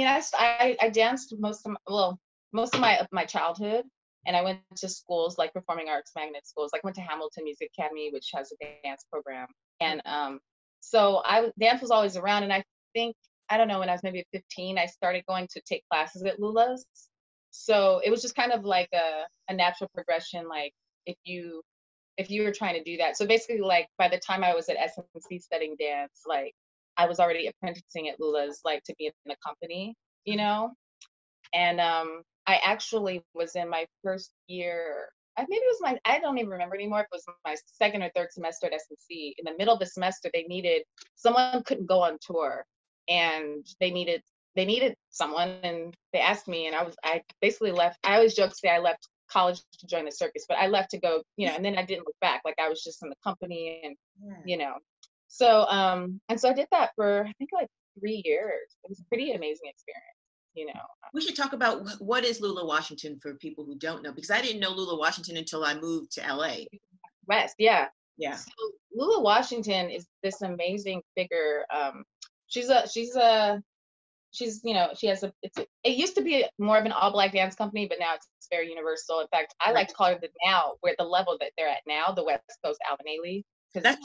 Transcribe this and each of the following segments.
mean, I danced most of my childhood, and I went to schools like performing arts magnet schools. Like went to Hamilton Music Academy, which has a dance program, and so dance was always around. And I think, I don't know, when I was maybe 15, I started going to take classes at Lula's. So it was just kind of like a natural progression. Like if you were trying to do that. So basically, like by the time I was at SMC studying dance, like I was already apprenticing at Lula's, like to be in the company, you know? And I actually was in my first year, maybe it was I don't even remember anymore if it was my second or third semester at SMC. In the middle of the semester, someone couldn't go on tour, and they needed someone, and they asked me, and I basically left. I always joke to say I left college to join the circus, but I left to go, you know, and then I didn't look back. Like I was just in the company, and you know, so and so I did that for I think like 3 years. It was a pretty amazing experience, you know. We should talk about what is Lula Washington for people who don't know, because I didn't know Lula Washington until I moved to LA. West, yeah. Yeah. So Lula Washington is this amazing figure. She's you know, it used to be more of an all black dance company, but now it's very universal. In fact, I like to call it where the level that they're at now, the West Coast Alvin Ailey. That's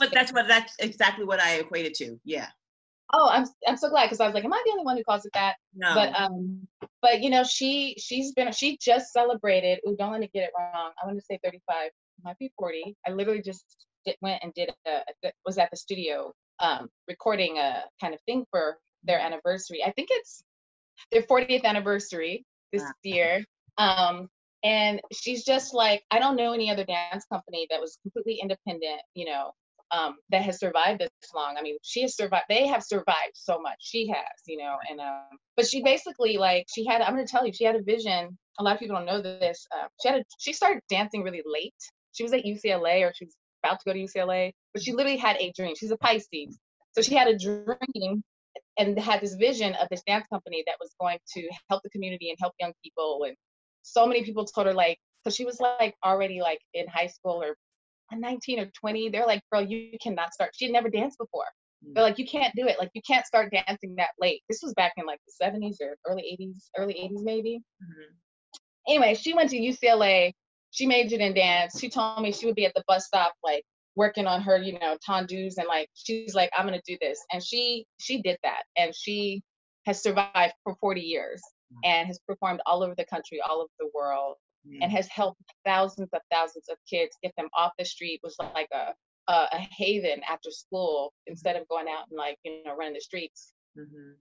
exactly what I equated to. Yeah. Oh, I'm so glad, because I was like, am I the only one who calls it that? No. But you know, she just celebrated. Ooh, don't let me get it wrong. I want to say 35, might be 40. I literally just went and was at the studio recording a kind of thing for their anniversary. I think it's their 40th anniversary this year. And she's just like, I don't know any other dance company that was completely independent, you know, that has survived this long. I mean, they have survived so much. She has, you know, and but she basically, like, I'm going to tell you, she had a vision. A lot of people don't know this. She started dancing really late. She was at UCLA, or she was about to go to UCLA, but she literally had a dream. She's a Pisces. So she had a dream and had this vision of this dance company that was going to help the community and help young people. And so many people told her, like, because she was like already like in high school or 19 or 20. They're like, girl, you cannot start. She had never danced before. They're like, you can't do it. Like, you can't start dancing that late. This was back in like the 70s or early 80s maybe. Mm-hmm. Anyway, she went to UCLA. She majored in dance. She told me she would be at the bus stop, like working on her, you know, tondus, and like, she's like, I'm going to do this. And she did that. And she has survived for 40 years and has performed all over the country, all over the world, and has helped thousands of kids get them off the street. Was like a haven after school, instead of going out and, like, you know, running the streets.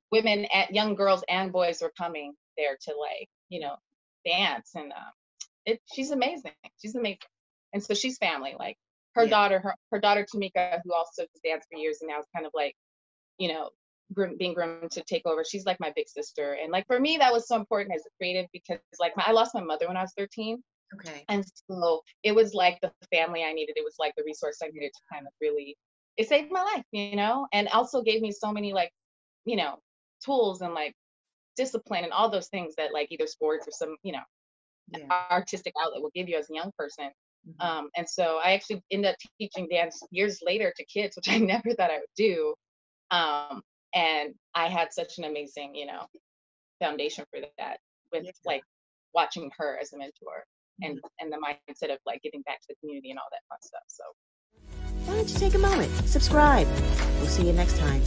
Women, young girls and boys were coming there to, like, you know, dance. And she's amazing. She's amazing. And so she's family. Like her daughter Tamika, who also has danced for years and now is kind of like, you know, being groomed to take over. She's like my big sister. And like, for me, that was so important as a creative, because like I lost my mother when I was 13. Okay. And so it was like the family I needed. It was like the resource I needed to kind of really, it saved my life, you know, and also gave me so many, like, you know, tools and like discipline and all those things that like either sports or some, you know, artistic outlet will give you as a young person. And so I actually ended up teaching dance years later to kids, which I never thought I would do. And I had such an amazing, you know, foundation for that, with like watching her as a mentor, and the mindset of like giving back to the community and all that fun stuff. So why don't you take a moment, subscribe. We'll see you next time.